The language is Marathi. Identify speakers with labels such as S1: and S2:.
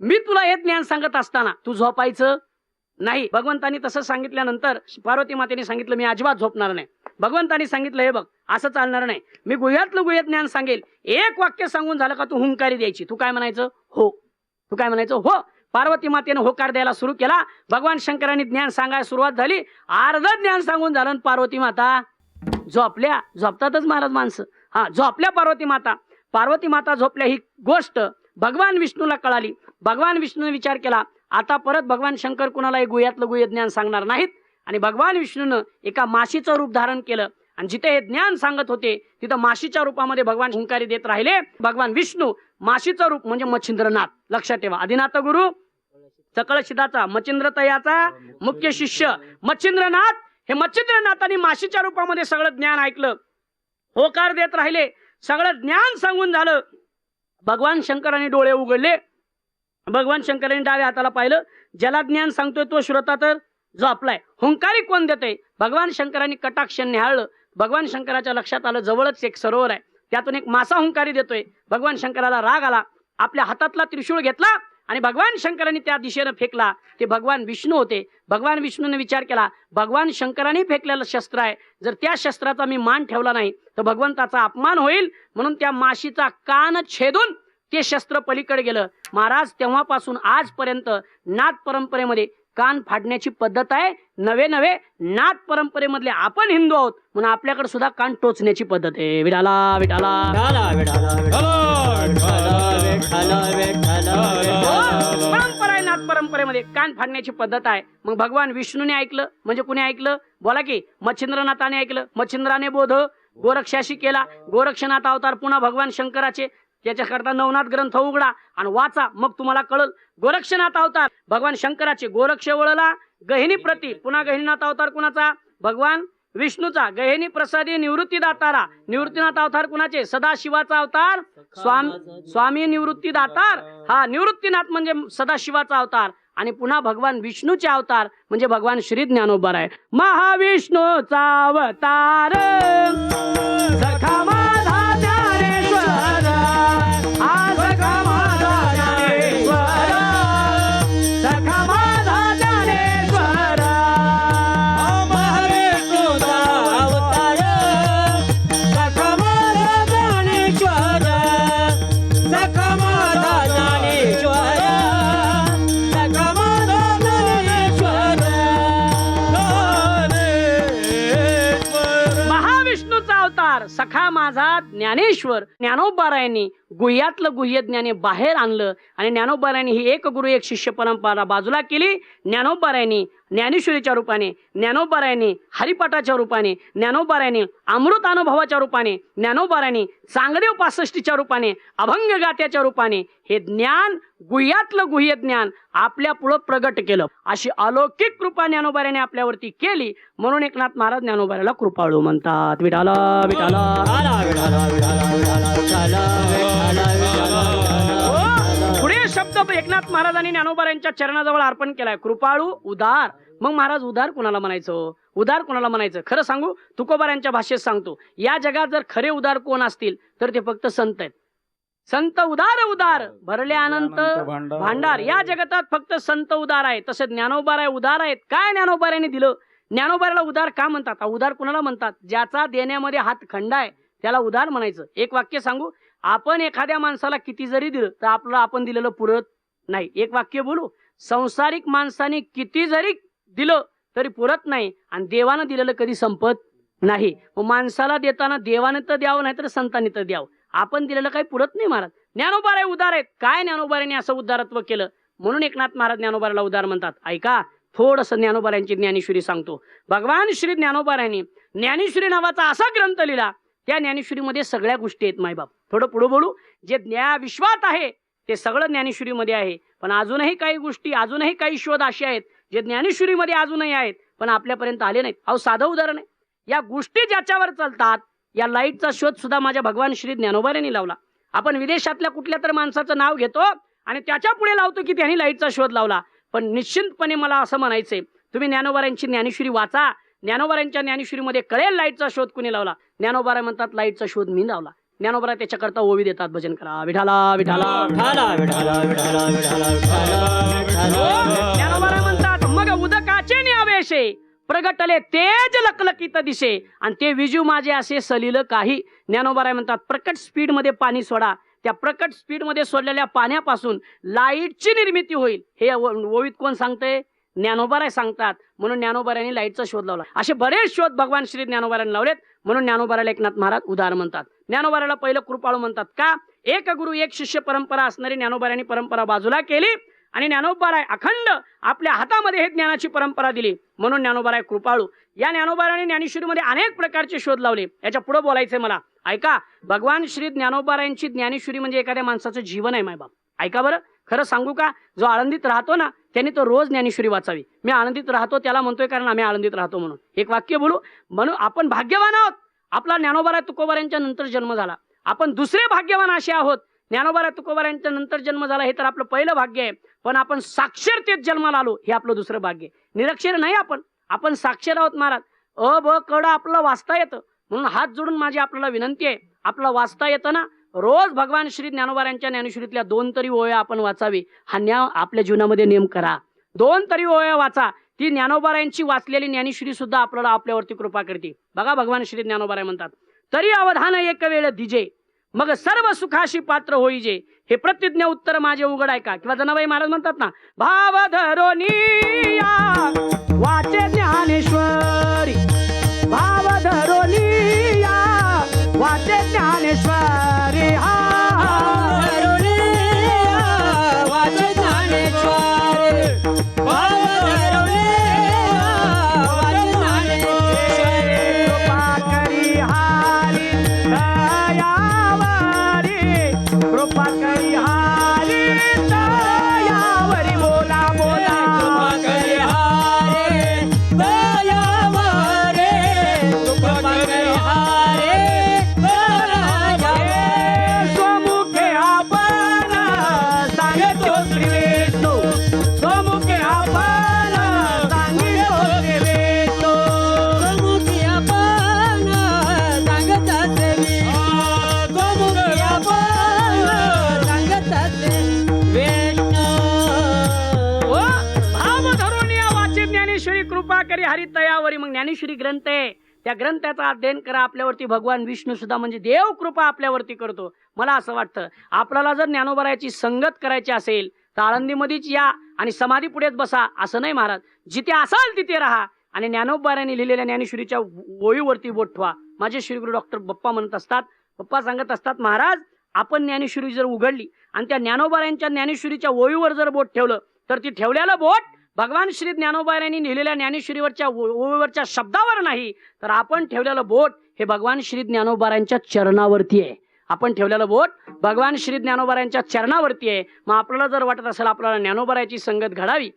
S1: मी तुला हे ज्ञान सांगत असताना तू झोपायचं नाही. भगवंतांनी तसं सांगितल्यानंतर पार्वती मातेने सांगितलं मी अजिबात झोपणार नाही. भगवंतांनी सांगितलं हे बघ असं चालणार नाही, मी गुह्यातलं गुह्य ज्ञान सांगेल. एक वाक्य सांगून झालं का तू हुंकारी द्यायची. तू काय म्हणायचं? हो. तू काय म्हणायचं? हो. पार्वती मातेने होकार द्यायला सुरू केला. भगवान शंकरांनी ज्ञान सांगायला सुरुवात झाली. अर्ध ज्ञान सांगून झालं. पार्वती माता झोपल्या. झोपतातच महाराज माणसं. हा, झोपल्या पार्वती माता. पार्वती माता झोपल्या ही गोष्ट भगवान विष्णूला कळाली. भगवान विष्णूने विचार केला आता परत भगवान शंकर कुणाला गुह्यातलं गुह्य ज्ञान सांगणार नाहीत. आणि भगवान विष्णूनं एका माशीचं रूप धारण केलं आणि जिथे हे ज्ञान सांगत होते तिथं माशीच्या रूपामध्ये भगवान हुंकारी देत राहिले. भगवान विष्णू माशीचं रूप म्हणजे मच्छिंद्रनाथ. लक्षात ठेवा, आदिनाथ गुरु सकळ शिदाचा मच्छिंद्र तयाचा मुख्य शिष्य मच्छिंद्रनाथ. हे मच्छिंद्रनाथांनी माशीच्या रूपामध्ये सगळं ज्ञान ऐकलं, होकार देत राहिले. सगळं ज्ञान सांगून झालं. भगवान शंकरांनी डोळे उघडले. भगवान शंकरांनी डाव्या हाताला पाहिलं. ज्याला ज्ञान सांगतोय तो श्रोता तर झोपलाय. हुंकारी कोण देतय? भगवान शंकरांनी कटाक्ष निहाळलं. भगवान शंकराच्या लक्षात आलं जवळच एक सरोवर आहे, त्यातून एक मासा हुंकारी देतोय. भगवान शंकराला राग आला. आपल्या हातातला त्रिशूळ घेतला आणि भगवान शंकरांनी त्या दिशेने फेकला. ते भगवान विष्णू होते. भगवान विष्णूने विचार केला भगवान शंकरांनी फेकलेलं शस्त्र आहे, जर त्या शस्त्राचा मी मान ठेवला नाही तर भगवंताचा अपमान होईल. म्हणून त्या माशीचा कान छेदून ते शस्त्र पलीकडे गेलं. महाराज तेव्हापासून आजपर्यंत नाथ परंपरेमध्ये कान फाडण्याची पद्धत आहे. नवे नवे नाथ परंपरेमधले आपण हिंदू आहोत म्हणून आपल्याकडे सुद्धा कान टोचण्याची पद्धत आहे. विठाला विठाला परंपरा आहे. नाथ परंपरेमध्ये कान फाडण्याची पद्धत आहे. मग भगवान विष्णूने ऐकलं म्हणजे कुणी ऐकलं? बोला की. मच्छिंद्रनाथाने ऐकलं. मच्छिंद्राने बोध गोरक्षाशी केला. गोरक्षनाथ अवतार पुन्हा भगवान शंकराचे. त्याच्याकरता नवनाथ ग्रंथ उघडा आणि वाचा, मग तुम्हाला कळल. गोरक्षनाथ अवतार भगवान शंकराचे. गोरक्ष वळला गहिनी प्रती. पुन्हा गहिनीनाथ अवतार कुणाचा? भगवान विष्णूचा. गहिनी प्रसादी निवृत्ती दातारा. निवृत्तीनाथ अवतार कुणाचे? सदाशिवाचा अवतार. स्वामी निवृत्ती दातार. हा, निवृत्तीनाथ म्हणजे सदाशिवाचा अवतार. आणि पुन्हा भगवान विष्णूचे अवतार म्हणजे भगवान श्री ज्ञानोबा आहे. महाविष्णूचा अवतार सखा माझा ज्ञानेश्वर. हा सखा माझा ज्ञानेश्वर. सखा माझा ज्ञानेश्वर.
S2: महाविष्णूचा अवतार सखा माझा ज्ञानेश्वर. सखा माझा ज्ञानेश्वर. सखा माझा ज्ञानेश्वर.
S1: महाविष्णूचा अवतार सखा माझा ज्ञानेश्वर. ज्ञानोबारायांनी गुह्यातलं गुह्य ज्ञाने बाहेर आणलं आणि ज्ञानोबारायांनी ही एक गुरु एक शिष्य परंपरा बाजूला केली. ज्ञानोबारायांनी ज्ञानेश्वरीच्या रूपाने, ज्ञानोबारायांनी हरिपाठाच्या रूपाने, ज्ञानोबारायांनी अमृत अनुभवाच्या रूपाने, ज्ञानोबारायांनी चांगदेव 65च्या रूपाने, अभंग गात्याच्या रूपाने हे ज्ञान गुह्यातलं गुह्य ज्ञान आपल्या पुढं प्रगट केलं. अशी अलौकिक कृपा ज्ञानोबारायांनी आपल्यावरती केली. म्हणून एकनाथ महाराज ज्ञानोबाराला कृपाळू म्हणतात. विठाला विठाला. पुढे शब्द एकनाथ महाराजांनी ज्ञानोबारायांच्या चरणाजवळ अर्पण केलाय. कृपाळू, उदार. मग महाराज उदार कुणाला म्हणायचं? उदार कुणाला म्हणायचं? खरं सांगू, तुकोबारायांच्या भाषेत सांगतो, या जगात जर खरे उदार कोण असतील तर ते फक्त संत आहेत. संत उदार उदार भरले अनंत भांडार. या जगतात फक्त संत उदार आहेत. तसे ज्ञानोबाराय उदार आहेत. काय ज्ञानोबारायांनी दिलं? ज्ञानोबाराला उदार का म्हणतात? उदार कुणाला म्हणतात? ज्याचा देण्यामध्ये हात खंडा आहे त्याला उदार म्हणायचं. एक वाक्य सांगू, आपण एखाद्या माणसाला किती जरी दिलं तर आपलं आपण दिलेलं पुरत नाही. एक वाक्य बोलू, संसारिक माणसाने किती जरी दिलं तरी पुरत नाही आणि देवानं दिलेलं कधी संपत नाही. मग माणसाला देताना देवाने तर द्यावं नाही तर संतांनी तर द्यावं. आपण दिलेलं काही पुरत नाही महाराज. ज्ञानोबाराय उदार आहेत. काय ज्ञानोबारायांनी असं उदारत्व केलं म्हणून एकनाथ महाराज ज्ञानोबाराला उदार म्हणतात. ऐका, थोडस ज्ञानोबारायांची ज्ञानेश्वरी सांगतो. भगवान श्री ज्ञानोबारायांनी ज्ञानेश्वरी नावाचा असा ग्रंथ लिहिला. त्या ज्ञानेश्वरीमध्ये सगळ्या गोष्टी आहेत. मायबाप थोडं पुढे बोलू. जे विश्वात आहे ते सगळं ज्ञानेश्वरीमध्ये आहे. पण अजूनही काही गोष्टी, अजूनही काही शोध असे आहेत जे ज्ञानेश्वरीमध्ये अजूनही आहेत पण आपल्यापर्यंत आले नाहीत. अहो साधं उदाहरण आहे, या गोष्टी ज्याच्यावर चालतात या लाईटचा शोध सुद्धा माझ्या भगवान श्री ज्ञानोबारायांनी लावला. आपण विदेशातल्या कुठल्या तर माणसाचं नाव घेतो आणि त्याच्या पुढे लावतो की त्यांनी लाईटचा शोध लावला. पण निश्चितपणे मला असं म्हणायचंय, तुम्ही ज्ञानोबारायांची ज्ञानेश्वरी वाचा. ज्ञानोबारायांच्या ज्ञानेश्वरीमध्ये कळेल लाईटचा शोध कुणी लावला. ज्ञानोबाराय म्हणतात लाईटचा शोध मी लावला. ज्ञानोबा त्याच्याकरता ओवी देतात. भजन करा विठाला विठाला.
S2: विठाला विठाला विठाला विठाला विठाला विठाला.
S1: ज्ञानोबा म्हणतात मग उदकाचे न्यावेशे प्रगटले तेज लकलकीत दिसे आणि ते विजू माझे असे सलील काही. ज्ञानोबा म्हणतात प्रकट स्पीड मध्ये पाणी सोडा, त्या प्रकट स्पीड मध्ये सोडलेल्या पाण्यापासून लाईटची निर्मिती होईल. हे ओवीत कोण सांगतंय? ज्ञानोबा सांगतात. म्हणून ज्ञानोबाऱ्यांनी लाईटचा शोध लावला. असे बरेच शोध भगवान श्री ज्ञानोबाऱ्यांनी लावलेत. म्हणून ज्ञानोबाऱ्याला एकनाथ महाराज उदार म्हणतात. ज्ञानोबाऱ्याला पहिलं कृपाळू म्हणतात का? एक गुरु एक शिष्य परंपरा असणारी ज्ञानोबाऱ्यांनी परंपरा बाजूला केली आणि ज्ञानोबाराय अखंड आपल्या हातामध्ये हे ज्ञानाची परंपरा दिली. म्हणून ज्ञानोबाराय कृपाळू. या ज्ञानोबाराने ज्ञानेश्वरीमध्ये अनेक प्रकारचे शोध लावले. याच्या पुढे बोलायचंय मला. ऐका, भगवान श्री ज्ञानोबारायांची ज्ञानेश्वरी म्हणजे एखाद्या माणसाचं जीवन आहे मायबाप. ऐका बरं, खरं सांगू का? जो आळंदीत राहतो ना त्यांनी तो रोज ज्ञानेश्वरी वाचावी. मी आळंदीत राहतो त्याला म्हणतोय कारण आम्ही आळंदीत राहतो म्हणून. एक वाक्य बोलू. म्हणून आपण भाग्यवान आहोत. आपला ज्ञानोबाराय तुकोबारायांच्या नंतर जन्म झाला. आपण दुसरे भाग्यवान असे आहोत. ज्ञानोबाराय तुकोबारायांच्या नंतर जन्म झाला हे तर आपलं पहिलं भाग्य आहे. पण आपण साक्षरतेत जन्माला आलो हे आपलं दुसरं भाग्य आहे. निरक्षर नाही आपण साक्षर आहोत महाराज. अ ब कड आपलं वाचता येतं. म्हणून हात जोडून माझी आपल्याला विनंती आहे, आपलं वाचता येतं ना, रोज भगवान श्री ज्ञानोबारायांच्या ज्ञानेश्वरीतल्या 2 तरी ओव्या आपण वाचावी. हा न्याय आपल्या जीवनामध्ये नियम करा. 2 तरी ओव्या वाचा. ती ज्ञानोबारायांची वाचलेली ज्ञानेश्वरी सुद्धा आपल्याला आपल्यावरती कृपा करते. बघा भगवान श्री ज्ञानोबाराय म्हणतात तरी अवधान एक वेळ दिजे मग सर्व सुखाशी पात्र होईजे. हे प्रतिज्ञा उत्तर माझे उघड आहे का? किंवा जनाबाई महाराज म्हणतात ना भाव धरोनिया वाचे ज्ञानेश्वरी, भाव धरोनिया वाचे ज्ञानेश्वरी.
S2: वाचे ज्ञानेश्वरी, भाव धरोनिया वाचे ज्ञानेश्वरी.
S1: कृपा करी हारी दयावरी, कृपा करी हारी दयावरी. बोला बोला.
S2: कृपा करी हारे दयावरे, कृपा करी हारे दयावरे.
S1: स्वमुखे आपण सांगितो श्री विष्णू, स्वमुखे आपण सांगितो श्री विष्णू.
S2: गोमुखी आपण सांगत असे विष्णू, गोमुखी आपण सांगत असे विष्णू.
S1: ओ, भाव धरून या वाचे ज्ञानेश्वरी कृपा करी हरी तयावरी. मग ज्ञानेश्वरी ग्रंथ आहे, त्या ग्रंथाचा अध्ययन करा. आपल्यावरती भगवान विष्णू सुद्धा म्हणजे देव कृपा आपल्यावरती करतो. मला असं वाटतं आपल्याला जर ज्ञानोबारायाची संगत करायची असेल तर आळंदीमध्येच या आणि समाधी पुढेच बसा असं नाही महाराज. जिथे असाल तिथे राहा आणि ज्ञानोबारायांनी लिहिलेल्या ज्ञानेश्वरीच्या ओळीवरती बोट ठेवा. माझे श्रीगुरु डॉक्टर बप्पा म्हणत असतात, बप्पा सांगत असतात महाराज आपण ज्ञानेश्वरी जर उघडली आणि त्या ज्ञानोबारायांच्या ज्ञानेश्वरीच्या ओळीवर जर बोट ठेवलं तर ती ठेवलेलं बोट भगवान श्री ज्ञानोबारायांनी लिहिलेल्या ज्ञानेश्वरीवरच्या ओळीवरच्या शब्दावर नाही तर आपण ठेवलेलं बोट हे भगवान श्री ज्ञानोबारायांच्या चरणावरती आहे. आपण ठेवलेलं बोट भगवान श्री ज्ञानोबारायांच्या चरणावरती आहे. मग आपल्याला जर वाटत असेल आपल्याला ज्ञानोबारायाची संगत घडावी